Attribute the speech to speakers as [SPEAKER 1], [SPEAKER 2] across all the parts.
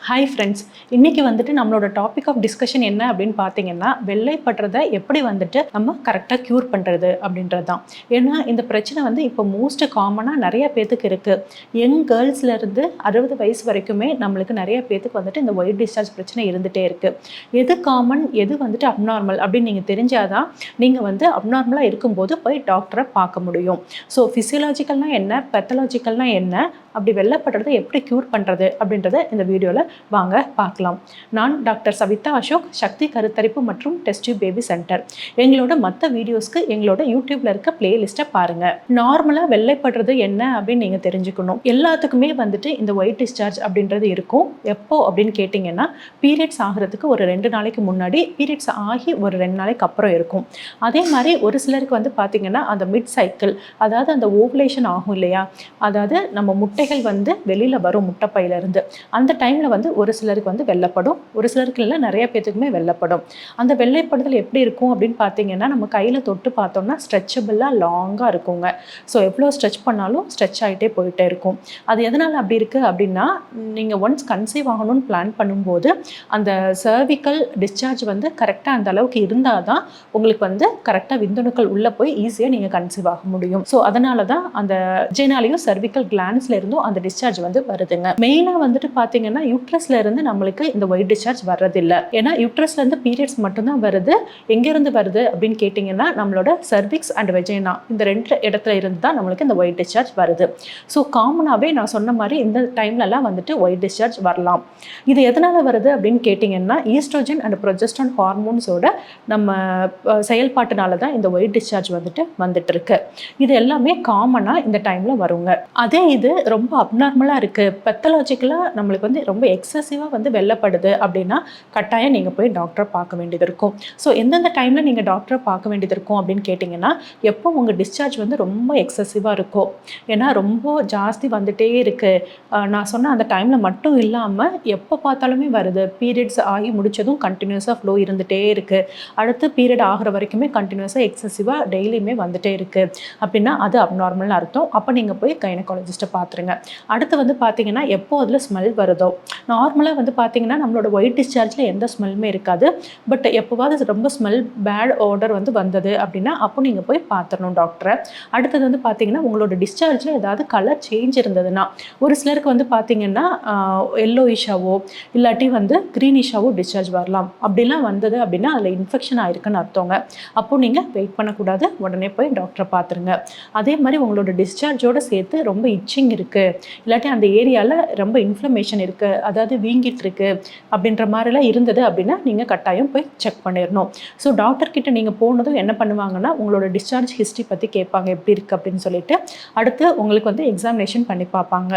[SPEAKER 1] Hi friends, இன்றைக்கி வந்துட்டு நம்மளோட டாபிக் ஆஃப் டிஸ்கஷன் என்ன அப்படின்னு பார்த்தீங்கன்னா, வெள்ளைப்படுறதை எப்படி வந்துட்டு நம்ம கரெக்டாக க்யூர் பண்ணுறது அப்படின்றது தான். ஏன்னா இந்த பிரச்சனை வந்து இப்போ மோஸ்ட் காமனாக நிறைய பேத்துக்கு இருக்குது. யங் கேர்ள்ஸ்லேருந்து 60 வயசு வரைக்குமே நம்மளுக்கு நிறைய பேத்துக்கு வந்துட்டு இந்த ஒயிட் டிஸ்சார்ஜ் பிரச்சனை இருந்துகிட்டே இருக்குது. எது காமன், எது வந்துட்டு அப்நார்மல் அப்படின்னு நீங்கள் தெரிஞ்சாதான் நீங்கள் வந்து அப்நார்மலாக இருக்கும்போது போய் டாக்டரை பார்க்க முடியும். ஸோ ஃபிசியலாஜிக்கல்னால் என்ன, பெத்தலாஜிக்கல்னால் என்ன, அப்படி வெள்ளைப்படுறதை எப்படி க்யூர் பண்ணுறது அப்படின்றத இந்த வீடியோவில் வாங்க பார்க்கலாம். நான் டாக்டர் சவிதா அசோக், சக்தி கருத்தரிப்பு மற்றும் டெஸ்ட் டியூப் பேபி சென்டர். எங்களோட மற்ற வீடியோஸ்க்கு எங்களோட யூடியூப்ல இருக்க பிளேலிஸ்ட்டை பாருங்க. நார்மலாக வெள்ளைப்படுறது என்ன அப்படின்னு நீங்கள் தெரிஞ்சுக்கணும். எல்லாத்துக்குமே வந்துட்டு இந்த ஒயிட் டிஸ்சார்ஜ் அப்படின்றது இருக்கும். எப்போ அப்படின்னு கேட்டிங்கன்னா, பீரியட்ஸ் ஆகிறதுக்கு ஒரு 2 நாளைக்கு முன்னாடி, பீரியட்ஸ் ஆகி ஒரு 2 நாளைக்கு அப்புறம் இருக்கும். அதே மாதிரி ஒரு சிலருக்கு வந்து பார்த்தீங்கன்னா அந்த மிட் சைக்கிள், அதாவது அந்த ஓவுலேஷன் ஆகும் இல்லையா, அதாவது நம்ம முட்டைகள் வந்து வெளியில் வரும் முட்டைப்பையிலேருந்து, அந்த டைமில் வந்து ஒரு சிலருக்கு வந்து வெள்ளைப்படும், ஒரு சிலருக்கு இல்லை நிறைய பேத்துக்குமே வெள்ளைப்படும். அந்த வெள்ளைப்படுதல் எப்படி இருக்கும் அப்படின்னு பார்த்தீங்கன்னா, நம்ம கையில் தொட்டு பார்த்தோம்னா ஸ்ட்ரெச்சபிளாக லாங்காக இருக்குங்க. ஸோ எவ்வளோ ஸ்ட்ரெச் பண்ணாலும் ஸ்ட்ரெச் ஆகிட்டே போயிட்டே இருக்கும். அது எதனால் அப்படி இருக்குது அப்படின்னா, நீங்கள் ஒன்ஸ் கன்சீவ் ஆகணும்னு பிளான் பண்ணும்போது அந்த சர்விக்கல் டிஸ்சார்ஜ் வந்து கரெக்டாக அந்த அளவுக்கு இருந்தால் தான் உங்களுக்கு வந்து கரெக்டாக விந்தணுக்கள் உள்ளே போய் ஈஸியாக நீங்கள் கன்சீவ் ஆக முடியும். ஸோ அதனால தான் அந்த ஜெனாலையும் சர்விக்கல் கிளான்ஸ்ல இருந்தும் அந்த டிஸ்சார்ஜ் வந்து வருதுங்க. மெயினாக வந்துட்டு பார்த்தீங்கன்னா யூட்ரஸ்ல இருந்து நம்மளுக்கு இந்த ஒயிட் டிஸ்சார்ஜ் வர்றதில்லை. ஏன்னா யூட்ரஸ்ல இருந்து பீரியட்ஸ் மட்டும்தான் வருது. எங்கேருந்து வருது அப்படின்னு கேட்டிங்கன்னா, நம்மளோட சர்விக்ஸ் அண்ட் வெஜைனா இந்த 2 இடத்துல இருந்து தான் நம்மளுக்கு இந்த ஒயிட் டிஸ்சார்ஜ் வருது. ஸோ காமனாகவே நான் சொன்ன மாதிரி இந்த டைம்லலாம் வந்துட்டு ஒயிட் டிஸ்சார்ஜ் வரலாம். இது எதனால் வருது அப்படின்னு கேட்டிங்கன்னா, ஈஸ்ட்ரோஜன் அண்ட் ப்ரொஜெஸ்ட்ரான் ஹார்மோன்ஸோட நம்ம செயல்பாட்டுனால தான் இந்த ஒயிட் டிஸ்சார்ஜ் வந்துட்டு இருக்கு. இது எல்லாமே காமனாக இந்த டைமில் வருங்க. அதே இது ரொம்ப அப்நார்மலாக இருக்குது, பெத்தலாஜிக்கலாக நம்மளுக்கு வந்து ரொம்ப எக்ஸசிவாக வந்து வெள்ளைப்படுது அப்படின்னா கட்டாயம் நீங்கள் போய் டாக்டரை பார்க்க வேண்டியது இருக்கும். ஸோ எந்தெந்த டைமில் நீங்கள் டாக்டரை பார்க்க வேண்டியது இருக்கும் அப்படின்னு கேட்டிங்கன்னா, எப்போ உங்கள் டிஸ்சார்ஜ் வந்து ரொம்ப எக்ஸசிவாக இருக்கும், ஏன்னா ரொம்ப ஜாஸ்தி வந்துட்டே இருக்குது, நான் சொன்ன அந்த டைமில் மட்டும் இல்லாமல் எப்போ பார்த்தாலுமே வருது, பீரியட்ஸ் ஆகி முடித்ததும் கண்டினியூஸாக ஃப்ளோ இருந்துகிட்டே இருக்குது, அடுத்து பீரியட் ஆகிற வரைக்குமே கண்டினியூஸாக எக்ஸசிவாக டெய்லியுமே வந்துட்டே இருக்குது அப்படின்னா அது அப்நார்மல்னு அர்த்தம். அப்போ நீங்கள் போய் கைனகாலஜிஸ்ட்டை பார்த்துருங்க. அடுத்து வந்து பார்த்தீங்கன்னா, எப்போ அதில் ஸ்மெல் வருதோ, நார்மலாக வந்து பார்த்தீங்கன்னா நம்மளோட ஒயிட் டிஸ்சார்ஜில் எந்த ஸ்மெல்லுமே இருக்காது. பட் எப்போவாது ரொம்ப ஸ்மெல் பேட் ஆர்டர் வந்து வந்தது அப்படின்னா அப்போ நீங்கள் போய் பார்த்துடணும் டாக்டரை. அடுத்தது வந்து பார்த்தீங்கன்னா, உங்களோட டிஸ்சார்ஜில் ஏதாவது கலர் சேஞ்ச் இருந்ததுன்னா, ஒரு சிலருக்கு வந்து பார்த்தீங்கன்னா எல்லோயிஷாவோ இல்லாட்டி வந்து க்ரீனிஷாவோ டிஸ்சார்ஜ் வரலாம். அப்படிலாம் வந்தது அப்படின்னா அதில் இன்ஃபெக்ஷன் ஆயிருக்குன்னு அர்த்தங்க. அப்போ நீங்கள் வெயிட் பண்ணக்கூடாது, உடனே போய் டாக்டரை பார்த்துருங்க. அதே மாதிரி உங்களோட டிஸ்சார்ஜோடு சேர்த்து ரொம்ப இச்சிங் இருக்குது, இல்லாட்டி அந்த ஏரியாவில் ரொம்ப இன்ஃப்ளமேஷன் இருக்குது, அதாவது வீங்கிட்டு இருக்கு அப்படின்ற மாதிரிலாம் இருந்தது அப்படின்னா நீங்கள் கட்டாயம் போய் செக் பண்ணிடணும். ஸோ டாக்டர்கிட்ட நீங்கள் போனதும் என்ன பண்ணுவாங்கன்னா, உங்களோட டிஸ்சார்ஜ் ஹிஸ்ட்ரி பற்றி கேட்பாங்க, எப்படி இருக்குது அப்படின்னு சொல்லிட்டு. அடுத்து உங்களுக்கு வந்து எக்ஸாமினேஷன் பண்ணி பார்ப்பாங்க.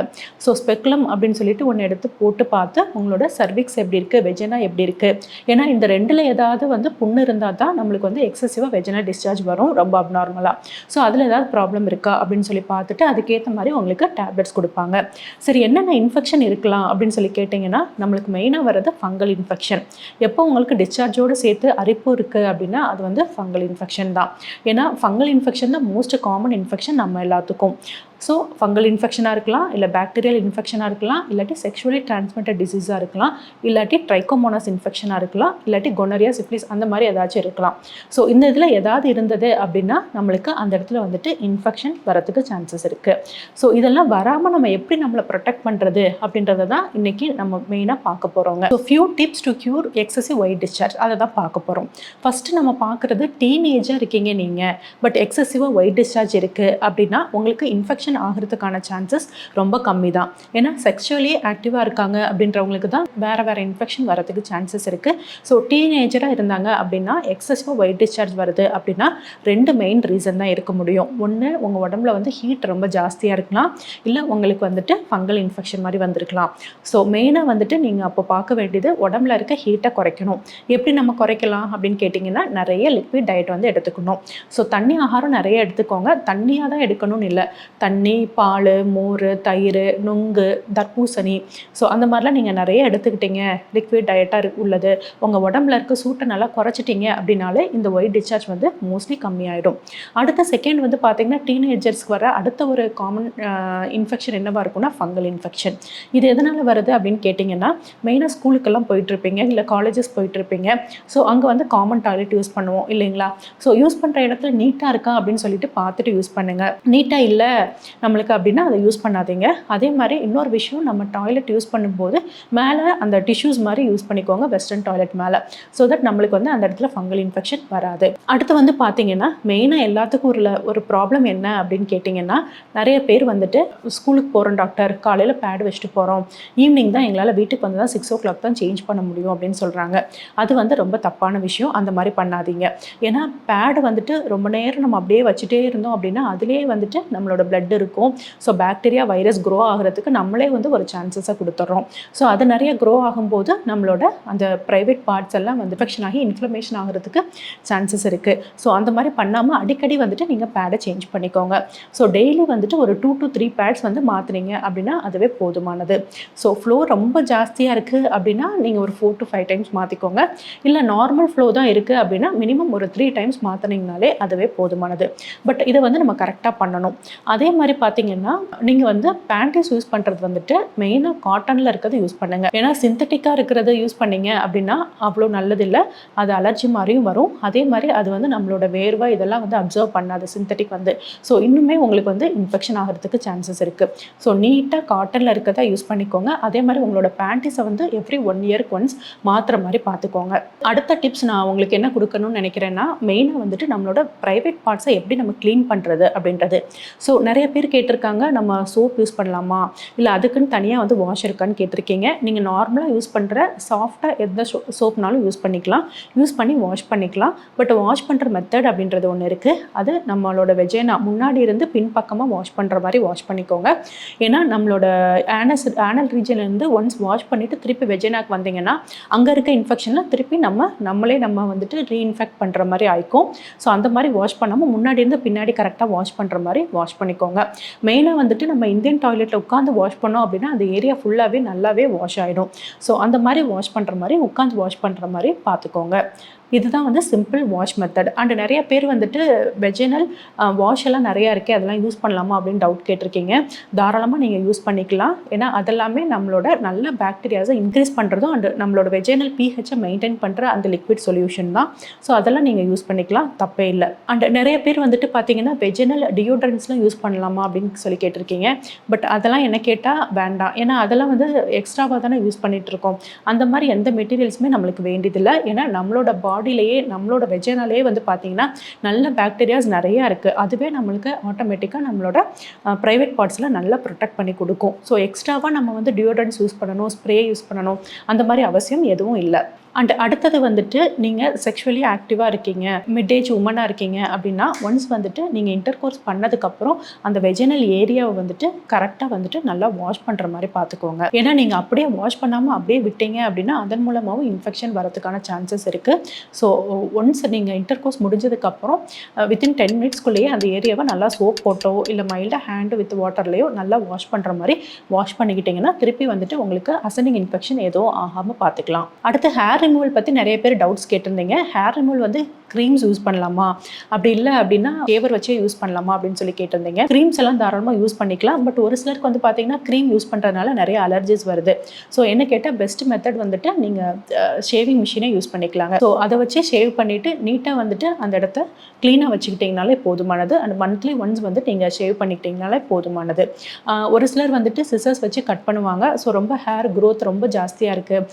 [SPEAKER 1] ஸோ ஸ்பெக்குலம் அப்படின்னு சொல்லிட்டு ஒன்று எடுத்து போட்டு பார்த்து உங்களோட சர்விக்ஸ் எப்படி இருக்குது, வெஜினா எப்படி இருக்குது, ஏன்னா இந்த 2ல் ஏதாவது வந்து புண்ணு இருந்தால் தான் நம்மளுக்கு வந்து எக்ஸசிவாக வெஜினா டிஸ்சார்ஜ் வரும் ரொம்ப அப்நார்மலாக. ஸோ அதில் ஏதாவது ப்ராப்ளம் இருக்கா அப்படின்னு சொல்லி பார்த்துட்டு அதுக்கேற்ற மாதிரி உங்களுக்கு டேப்லெட்ஸ் கொடுப்பாங்க. சரி, என்னென்ன இன்ஃபெக்ஷன் இருக்கலாம் அப்படின்னு சொல்லி கேட்டிங்கன்னா, நம்மளுக்கு மெயினாக வர்றது ஃபங்கல் இன்ஃபெக்ஷன். எப்போ உங்களுக்கு டிஸ்சார்ஜோடு சேர்த்து அரிப்பு இருக்குது அப்படின்னா அது வந்து ஃபங்கல் இன்ஃபெக்ஷன் தான். ஏன்னா ஃபங்கல் இன்ஃபெக்ஷன் தான் மோஸ்ட் காமன் இன்ஃபெக்ஷன் நம்ம எல்லாத்துக்கும். ஸோ ஃபங்கல் இன்ஃபெக்ஷனாக இருக்கலாம், இல்லை பாக்டீரியல் இன்ஃபெக்ஷனாக இருக்கலாம், இல்லாட்டி செக்ஷுவலி டிரான்ஸ்மிட்டட் டிசீஸாக இருக்கலாம், இல்லாட்டி ட்ரைகோமோனாஸ் இன்ஃபெக்ஷனாக இருக்கலாம், இல்லாட்டி கொனரியா சிஃபிலிஸ் அந்த மாதிரி ஏதாச்சும் இருக்கலாம். ஸோ இந்த இதில் ஏதாவது இருந்தது அப்படின்னா நம்மளுக்கு அந்த இடத்துல வந்துட்டு இன்ஃபெக்ஷன் வரத்துக்கு சான்சஸ் இருக்குது. ஸோ இதெல்லாம் வராமல் நம்ம எப்படி நம்மளை ப்ரொடெக்ட் பண்ணுறது அப்படின்றத தான் இன்றைக்கி நம்ம மெயினாக பார்க்க போகிறோங்க. So few tips to cure excessive white discharge, அதை தான் பார்க்க போகிறோம். ஃபஸ்ட்டு நம்ம பார்க்குறது, டீனேஜாக இருக்கீங்க நீங்கள், பட் எக்ஸசிவாக ஒயிட் டிஸ்சார்ஜ் இருக்குது அப்படின்னா உங்களுக்கு இன்ஃபெக்ஷன் ஆகிறதுக்கான சான்சஸ் ரொம்ப கம்மி தான். ஏன்னா செக்ஷுவலி ஆக்டிவாக இருக்காங்க அப்படின்றவங்களுக்கு தான் வேறு இன்ஃபெக்ஷன் வரதுக்கு சான்சஸ் இருக்குது. ஸோ டீனேஜராக இருந்தாங்க அப்படின்னா எக்ஸசிவாக ஒயிட் டிஸ்சார்ஜ் வருது அப்படின்னா 2 மெயின் ரீசன் தான் இருக்க முடியும். ஒன்று, உங்கள் உடம்புல வந்து ஹீட் ரொம்ப ஜாஸ்தியாக இருக்கலாம், இல்லை உங்களுக்கு வந்துட்டு ஃபங்கல் இன்ஃபெக்ஷன் மாதிரி வந்திருக்கலாம். ஸோ மெயினாக வந்துட்டு நீங்கள் அப்போ பார்க்க வேண்டியது உடம்புல இருக்க ஹீட்டை குறைக்கணும். எப்படி நம்ம குறைக்கலாம் அப்படின்னு கேட்டிங்கன்னா, நிறைய லிக்விட் டயட் வந்து எடுத்துக்கணும். ஸோ தண்ணி ஆகாரம் நிறைய எடுத்துக்கோங்க. தண்ணியாக தான் எடுக்கணும்னு இல்லை, தண்ணி, பால், மோர், தயிர், நுங்கு, தர்பூசணி, ஸோ அந்த மாதிரிலாம் நீங்கள் நிறைய எடுத்துக்கிட்டீங்க, லிக்விட் டயட்டாக உள்ளது, உங்கள் உடம்புல இருக்க சூட்டை நல்லா குறைச்சிட்டிங்க அப்படின்னாலே இந்த ஒயிட் டிஸ்சார்ஜ் வந்து மோஸ்ட்லி கம்மியாயிடும். அடுத்த செகண்ட் வந்து பார்த்தீங்கன்னா டீனேஜர்ஸ்க்கு வர அடுத்த ஒரு காமன் இன்ஃபெக்ஷன் என்னவாக இருக்குன்னா ஃபங்கல் இன்ஃபெக்ஷன். இது எதனால் வருது அப்படின்னு கேட்டிங்கன்னா, மெயினாக ஸ்கூலுக்கெல்லாம் போயிட்டுருப்பீங்க, இல்லை காலேஜஸ் போயிட்டுருப்பீங்க. ஸோ அங்கே வந்து காமன் டாய்லெட் யூஸ் பண்ணுவோம் இல்லைங்களா? ஸோ யூஸ் பண்ணுற இடத்துல நீட்டாக இருக்கா அப்படின்னு சொல்லிட்டு பார்த்துட்டு யூஸ் பண்ணுங்கள். நீட்டாக இல்லை நம்மளுக்கு அப்படின்னா அதை யூஸ் பண்ணாதீங்க. அதே மாதிரி இன்னொரு விஷயம், நம்ம டாய்லெட் யூஸ் பண்ணும்போது மேலே அந்த டிஷ்யூஸ் மாதிரி யூஸ் பண்ணிக்கோங்க வெஸ்டர்ன் டாய்லெட் மேலே. ஸோ தட் நம்மளுக்கு வந்து அந்த இடத்துல ஃபங்கல் இன்ஃபெக்ஷன் வராது. அடுத்து வந்து பார்த்தீங்கன்னா மெயினாக எல்லாத்துக்கும் ஒரு ப்ராப்ளம் என்ன அப்படின்னு கேட்டிங்கன்னா, நிறைய பேர் வந்துட்டு ஸ்கூலுக்கு போகிறோம் டாக்டர், காலையில் பேட் வச்சுட்டு போகிறோம், ஈவினிங் தான் எங்களால் வீட்டுக்கு வந்து தான் 6 o'clock தான் சேஞ்ச் பண்ண முடியும் அப்படின்னு சொல்கிறாங்க. அது வந்து ரொம்ப தப்பான விஷயம். அந்த மாதிரி பண்ணாதீங்க. ஏன்னா பேடு வந்துட்டு ரொம்ப நேரம் நம்ம அப்படியே வச்சுட்டே இருந்தோம் அப்படின்னா அதிலே வந்துட்டு நம்மளோட பிளட் இருக்கும். ஸோ பாக்டீரியா, வைரஸ் க்ரோ ஆகிறதுக்கு நம்மளே வந்து ஒரு சான்சஸை கொடுத்துட்றோம். ஸோ அது நிறைய க்ரோ ஆகும்போது நம்மளோட அந்த ப்ரைவேட் பார்ட்ஸ் எல்லாம் வந்து இன்ஃபெக்ஷன் ஆகி இன்ஃப்ளமேஷன் ஆகிறதுக்கு சான்சஸ் இருக்குது. ஸோ அந்த மாதிரி பண்ணாமல் அடிக்கடி வந்துட்டு நீங்கள் பேடை சேஞ்ச் பண்ணிக்கோங்க. ஸோ டெய்லி வந்துட்டு ஒரு 2 to 3 பேட்ஸ் வந்து மாற்றுனீங்க அப்படின்னா அதுவே போதுமானது. ஸோ ஃப்ளோ ரொம்ப ஜாஸ்தியாக இருக்குது அப்படின்னா நீங்கள் ஒரு 4 to 5 டைம்ஸ் மாற்றிக்கோங்க. இல்லை நார்மல் ஃப்ளோ தான் இருக்குது அப்படின்னா மினிமம் ஒரு 3 டைம்ஸ் மாற்றினீங்கனாலே அதுவே போதுமானது. பட் இதை வந்து நம்ம கரெக்டாக பண்ணணும். அதே மாதிரி பார்த்தீங்கன்னா நீங்கள் வந்து பேண்டீஸ் யூஸ் பண்ணுறது வந்துட்டு மெயினாக காட்டனில் இருக்கிறது யூஸ் பண்ணுங்கள். ஏன்னா சிந்தட்டிக்காக இருக்கிறத யூஸ் பண்ணிங்க அப்படின்னா அவ்வளோ நல்லதில்லை. அது அலர்ஜி மாதிரியும் வரும். அதே மாதிரி அது வந்து நம்மளோட வேர்வை இதெல்லாம் வந்து அப்சர்வ் பண்ணாது சிந்தட்டிக் வந்து. ஸோ இன்னுமே உங்களுக்கு வந்து இன்ஃபெக்ஷன் ஆகிறதுக்கு சான்சஸ் இருக்குது. ஸோ நீட்டாக காட்டனில் இருக்கிறதா யூஸ் பண்ணிக்கோங்க. அதே மாதிரி உங்களோட பேண்டீஸை வந்து எவ்ரி 1 yearக்கு ஒன்ஸ் மாற்றுற மாதிரி பார்த்துக்கோங்க. அடுத்த டிப்ஸ் நான் உங்களுக்கு என்ன கொடுக்கணும்னு நினைக்கிறேன்னா, மெயினாக வந்துட்டு நம்மளோட ப்ரைவேட் பார்ட்ஸை எப்படி நம்ம க்ளீன் பண்ணுறது அப்படின்றது. ஸோ நிறைய பேர் கேட்டிருக்காங்க, நம்ம சோப் யூஸ் பண்ணலாமா, இல்லை அதுக்குன்னு தனியாக வந்து வாஷ் இருக்கான்னு கேட்டிருக்கீங்க. நீங்கள் நார்மலாக யூஸ் பண்ணுற சாஃப்டாக எந்த சோப்னாலும் யூஸ் பண்ணிக்கலாம், யூஸ் பண்ணி வாஷ் பண்ணிக்கலாம். பட் வாஷ் பண்ணுற மெத்தட் அப்படின்றது ஒன்று இருக்குது. அது நம்மளோட வெஜைனா முன்னாடி இருந்து பின்பக்கமாக வாஷ் பண்ணுற மாதிரி வாஷ் பண்ணிக்கோங்க. ஏன்னா நம்மளோட ஆனல் ரீஜன்லேருந்து ஒன்ஸ் வாஷ் பண்ணிவிட்டு திருப்பி வெஜைனாக்கு வந்தீங்கன்னா அங்கே இருக்க இன்ஃபெக்ஷனில் திருப்பி நம்மளே வந்து ரீஇன்ஃபெக்ட் பண்ணுற மாதிரி ஆயிக்கும். ஸோ அந்த மாதிரி வாஷ் பண்ணாமல் முன்னாடி இருந்து பின்னாடி கரெக்டாக வாஷ் பண்ணுற மாதிரி வாஷ் பண்ணிக்கோங்க. மெயினாக வந்துட்டு நம்ம இந்தியன் டாய்லெட்டில் உட்காந்து வாஷ் பண்ணோம் அப்படின்னா அந்த ஏரியா ஃபுல்லாகவே நல்லாவே வாஷ் ஆகிடும். ஸோ அந்த மாதிரி வாஷ் பண்ணுற மாதிரி உட்காந்து வாஷ் பண்ணுற மாதிரி பார்த்துக்கோங்க. இதுதான் வந்து சிம்பிள் வாஷ் மெத்தட். அண்ட் நிறைய பேர் வந்துட்டு வெஜினல் வாஷ் எல்லாம் நிறையா இருக்கே, அதெல்லாம் யூஸ் பண்ணலாமா அப்படின்னு டவுட் கேட்டிருக்கீங்க. தாராளமாக நீங்கள் யூஸ் பண்ணிக்கலாம். ஏன்னா அதெல்லாமே நம்மளோட நல்ல பாக்டீரியாஸை இன்க்ரீஸ் பண்ணுறதும் அண்ட் நம்மளோட வெஜினல் பிஹெச்சை மெயின்டைன் பண்ணுற அந்த லிக்விட் சொல்யூஷன் தான். ஸோ அதெல்லாம் நீங்கள் யூஸ் பண்ணிக்கலாம், தப்பே இல்லை. அண்ட் நிறைய பேர் வந்துட்டு பார்த்தீங்கன்னா வெஜினல் டியோட்ரன்ஸ்லாம் யூஸ் பண்ணலாமா அப்படின்னு சொல்லி கேட்டிருக்கீங்க. பட் அதெல்லாம் என்ன கேட்டால் வேண்டாம். ஏன்னா அதெல்லாம் வந்து எக்ஸ்ட்ராவாக தானே யூஸ் பண்ணிகிட்ருக்கோம். அந்த மாதிரி எந்த மெட்டீரியல்ஸுமே நம்மளுக்கு வேண்டியதில்லை. ஏன்னா நம்மளோட பாடியிலேயே நம்மளோட வெஜைனாலேயே வந்து பார்த்தீங்கன்னா நல்ல பாக்டீரியாஸ் நிறையா இருக்குது. அதுவே நம்மளுக்கு ஆட்டோமேட்டிக்காக நம்மளோட ப்ரைவேட் பார்ட்ஸில் நல்லா ப்ரொடெக்ட் பண்ணி கொடுக்கும். ஸோ எக்ஸ்ட்ராவாக நம்ம வந்து டியோட்ரன்ஸ் யூஸ் பண்ணணும், ஸ்ப்ரே யூஸ் பண்ணணும், அந்த மாதிரி அவசியம் எதுவும் இல்லை. அண்ட் அடுத்தது வந்துட்டு நீங்கள் செக்ஷுவலி ஆக்டிவாக இருக்கீங்க, மிட் ஏஜ் உமனாக இருக்கீங்க அப்படின்னா ஒன்ஸ் வந்துட்டு நீங்கள் இன்டர்கோர்ஸ் பண்ணதுக்கப்புறம் அந்த வெஜினல் ஏரியாவை வந்துட்டு கரெக்டாக வந்துட்டு நல்லா வாஷ் பண்ணுற மாதிரி பார்த்துக்கோங்க. ஏன்னா நீங்கள் அப்படியே வாஷ் பண்ணாமல் அப்படியே விட்டீங்க அப்படின்னா அதன் மூலமாகவும் இன்ஃபெக்ஷன் வரதுக்கான சான்சஸ் இருக்குது. ஸோ ஒன்ஸ் நீங்கள் இன்டர்கோர்ஸ் முடிஞ்சதுக்கப்புறம் வித்தின் 10 மினிட்ஸ்க்குள்ளேயே அந்த ஏரியாவை நல்லா சோப் போட்டோ இல்லை மைல்டாக ஹேண்டு வித் வாட்டர்லேயோ நல்லா வாஷ் பண்ணுற மாதிரி வாஷ் பண்ணிக்கிட்டிங்கன்னா திருப்பி வந்துட்டு உங்களுக்கு அசனிங் இன்ஃபெக்ஷன் எதுவும் ஆகாமல் பார்த்துக்கலாம். அடுத்து ஹேர் ரிமூவல் பற்றி நிறைய பேர் டவுட்ஸ் கேட்டிருந்தீங்க. ஹேர் ரிமூவல் வந்து க்ரீம்ஸ் யூஸ் பண்ணலாமா, அப்படி இல்லை அப்படின்னா ஷேவர் வச்சே யூஸ் பண்ணலாமா அப்படின்னு சொல்லி கேட்டிருந்தீங்க. க்ரீம்ஸ் எல்லாம் தாராளமாக யூஸ் பண்ணிக்கலாம். பட் ஒரு சிலருக்கு வந்து பார்த்தீங்கன்னா க்ரீம் யூஸ் பண்ணுறதுனால நிறைய அலர்ஜிஸ் வருது. ஸோ என்ன கேட்டால் பெஸ்ட் மெத்தட் வந்துட்டு நீங்கள் ஷேவிங் மிஷினே யூஸ் பண்ணிக்கலாங்க. ஸோ அதை வச்சே ஷேவ் பண்ணிவிட்டு நீட்டாக வந்துட்டு அந்த இடத்த க்ளீனாக வச்சுக்கிட்டிங்கனாலே போதுமானது. அண்ட் மந்த்லி ஒன்ஸ் வந்து நீங்கள் ஷேவ் பண்ணிக்கிட்டிங்கனாலே போதுமானது. ஒரு சிலர் வந்துட்டு சிசர்ஸ் வச்சு கட் பண்ணுவாங்க. ஸோ ரொம்ப ஹேர் க்ரோத் ரொம்ப ஜாஸ்தியாக இருக்குது,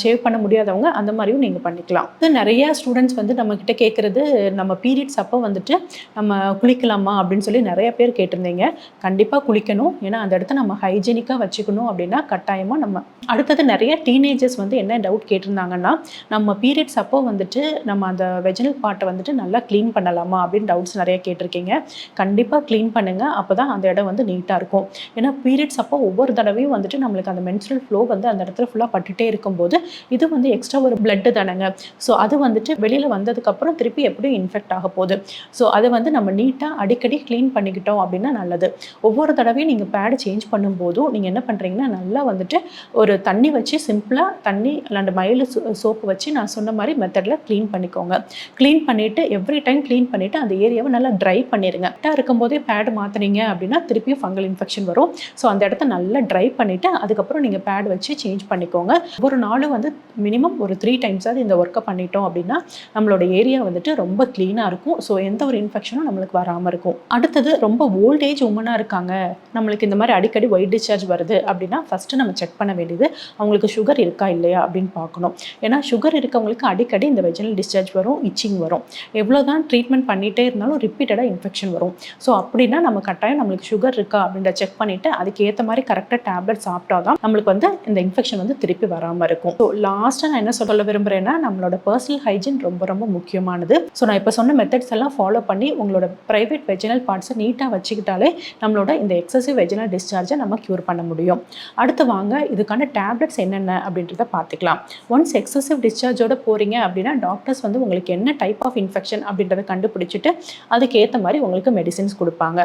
[SPEAKER 1] ஷேவ் பண்ண முடியாதவங்க அந்த மாதிரியும் நீங்கள் பண்ணிக்கலாம். நிறைய ஸ்டூடெண்ட்ஸ் வந்து நம்மக்கிட்ட கேட்குறது, நம்ம பீரியட்ஸ் அப்போ வந்துட்டு நம்ம குளிக்கலாமா அப்படின்னு சொல்லி நிறைய பேர் கேட்டிருந்தீங்க. கண்டிப்பாக குளிக்கணும். ஏன்னா அந்த இடத்த நம்ம ஹைஜீனிக்காக வச்சுக்கணும் அப்படின்னா கட்டாயமாக நம்ம. அடுத்தது நிறைய டீனேஜர்ஸ் வந்து என்ன டவுட் கேட்டிருந்தாங்கன்னா, நம்ம பீரியட்ஸ் அப்போ வந்துட்டு நம்ம அந்த வெஜினல் பார்ட்டை வந்துட்டு நல்லா க்ளீன் பண்ணலாமா அப்படின்னு டவுட்ஸ் நிறைய கேட்டிருக்கீங்க. கண்டிப்பாக க்ளீன் பண்ணுங்கள், அப்போ தான் அந்த இடம் வந்து நீட்டாக இருக்கும். ஏன்னா பீரியட்ஸ் அப்போ ஒவ்வொரு தடவையும் வந்துட்டு நம்மளுக்கு அந்த மென்ஸ்ட்ரல் ஃப்ளோ வந்து அந்த இடத்துல ஃபுல்லாக பட்டுகிட்டே இருக்கும்போது இது வந்து எக்ஸ்ட்ரா ஒரு பிளட்டு தானேங்க. ஸோ அது வந்துட்டு வெளியில் வந்ததுக்கப்புறம் அதுக்கப்புறம் திருப்பி எப்படியும் இன்ஃபெக்ட் ஆக போகுது. ஸோ அதை வந்து நம்ம நீட்டாக அடிக்கடி க்ளீன் பண்ணிக்கிட்டோம் அப்படின்னா நல்லது. ஒவ்வொரு தடவையும் நீங்கள் பேடு சேஞ்ச் பண்ணும்போதும் நீங்கள் என்ன பண்ணுறீங்கன்னா, நல்லா வந்துட்டு ஒரு தண்ணி வச்சு சிம்பிளாக தண்ணி அண்ட் மைல்டு சோப்பு வச்சு நான் சொன்ன மாதிரி மெத்தடில் க்ளீன் பண்ணிக்கோங்க. க்ளீன் பண்ணிவிட்டு எவ்ரி டைம் க்ளீன் பண்ணிவிட்டு அந்த ஏரியாவை நல்லா ட்ரை பண்ணிடுங்க. கரெக்டாக இருக்கும்போதே பேடு மாற்றினீங்க அப்படின்னா திருப்பியும் ஃபங்கல் இன்ஃபெக்ஷன் வரும். ஸோ அந்த இடத்த நல்லா ட்ரை பண்ணிவிட்டு அதுக்கப்புறம் நீங்கள் பேடு வச்சு சேஞ்ச் பண்ணிக்கோங்க. ஒரு நாளும் வந்து மினிமம் ஒரு 3 டைம்ஸாவது இந்த ஒர்க்கை பண்ணிட்டோம் அப்படின்னா நம்மளோட ஏரியா வந்துட்டு ரொம்ப க்ளீனாக இருக்கும். ஸோ எந்த ஒரு இன்ஃபெக்ஷனும் நம்மளுக்கு வராமல் இருக்கும். அடுத்தது ரொம்ப ஓல்டேஜ் உமனாக இருக்காங்க, நம்மளுக்கு இந்த மாதிரி அடிக்கடி ஒயிட் டிஸ்சார்ஜ் வருது அப்படின்னா ஃபஸ்ட்டு நம்ம செக் பண்ண வேண்டியது அவங்களுக்கு சுகர் இருக்கா இல்லையா அப்படின்னு பார்க்கணும். ஏன்னா சுகர் இருக்கவங்களுக்கு அடிக்கடி இந்த வெஜினல் டிஸ்சார்ஜ் வரும், இச்சிங் வரும். எவ்வளோ தான் ட்ரீட்மெண்ட் பண்ணிகிட்டே இருந்தாலும் ரிப்பீட்டடாக இன்ஃபெக்ஷன் வரும். ஸோ அப்படின்னா நம்ம கட்டாயம் நம்மளுக்கு சுகர் இருக்கா அப்படின்ற செக் பண்ணிவிட்டு அதுக்கேற்ற மாதிரி கரெக்டாக டேப்லெட் சாப்பிட்டா தான் நம்மளுக்கு வந்து இந்த இன்ஃபெக்ஷன் வந்து திருப்பி வராமல் இருக்கும். ஸோ லாஸ்ட்டாக நான் என்ன சொல்ல விரும்புகிறேன்னா, நம்மளோட பர்சனல் ஹைஜீன் ரொம்ப ரொம்ப முக்கியமானது. ஸோ நான் இப்போ சொன்ன மெத்தட்ஸ் எல்லாம் ஃபாலோ பண்ணி உங்களோட ப்ரைவேட் வெஜினல் பார்ட்ஸை நீட்டாக வச்சுக்கிட்டாலே நம்மளோட இந்த எக்ஸசிவ் வெஜினல் டிஸ்சார்ஜை நம்ம க்யூர் பண்ண முடியும். அடுத்து வாங்க இதுக்கான டேப்லெட்ஸ் என்னென்ன அப்படின்றத பார்த்துக்கலாம். ஒன்ஸ் எக்ஸசிவ் டிஸ்சார்ஜோட போகிறீங்க அப்படின்னா டாக்டர்ஸ் வந்து உங்களுக்கு என்ன டைப் ஆஃப் இன்ஃபெக்ஷன் அப்படின்றத கண்டுபிடிச்சிட்டு அதுக்கேற்ற மாதிரி உங்களுக்கு மெடிசின்ஸ் கொடுப்பாங்க.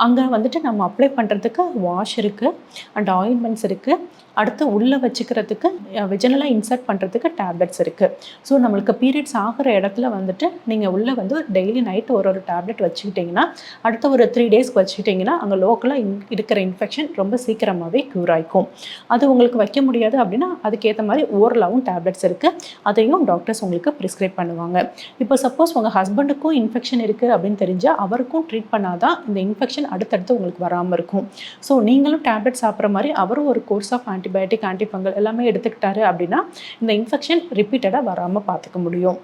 [SPEAKER 1] அங்கே வந்துட்டு நம்ம அப்ளை பண்ணுறதுக்கு வாஷ் இருக்குது அண்ட் ஆயின்மெண்ட்ஸ் இருக்குது. அடுத்து உள்ளே வச்சுக்கிறதுக்கு வெஜினலாக இன்சர்ட் பண்ணுறதுக்கு டேப்லெட்ஸ் இருக்குது. ஸோ நம்மளுக்கு பீரியட்ஸ் ஆகிற இடத்துல வந்துட்டு நீங்கள் உள்ளே வந்து டெய்லி நைட்டு ஒரு டேப்லெட் வச்சுக்கிட்டிங்கன்னா அடுத்த ஒரு 3 டேஸ்க்கு வச்சுக்கிட்டிங்கன்னா அங்கே லோக்கலாக இருக்கிற இன்ஃபெக்ஷன் ரொம்ப சீக்கிரமாகவே க்யூர் ஆகிக்கும். அது உங்களுக்கு வைக்க முடியாது அப்படின்னா அதுக்கேற்ற மாதிரி ஓரலாகவும் டேப்லெட்ஸ் இருக்குது. அதையும் டாக்டர்ஸ் உங்களுக்கு ப்ரிஸ்கிரைப் பண்ணுவாங்க. இப்போ சப்போஸ் உங்கள் ஹஸ்பண்டுக்கும் இன்ஃபெக்ஷன் இருக்குது அப்படின்னு தெரிஞ்சால் அவருக்கும் ட்ரீட் பண்ணாதான் இந்த இன்ஃபெக்ஷன் அடுத்தடுத்து உங்களுக்கு வராமல் இருக்கும். ஸோ நீங்களும் டேப்லெட் சாப்பிட்ற மாதிரி அவரும் ஒரு கோர்ஸ் ஆஃப் ஆன்டிபயோட்டிக், ஆன்டிஃபங்கல் எல்லாமே எடுத்துக்கிட்டாரு அப்படின்னா இந்த இன்ஃபெக்ஷன் ரிப்பீட்டடாக வராமல் பார்த்துக்க முடியும்.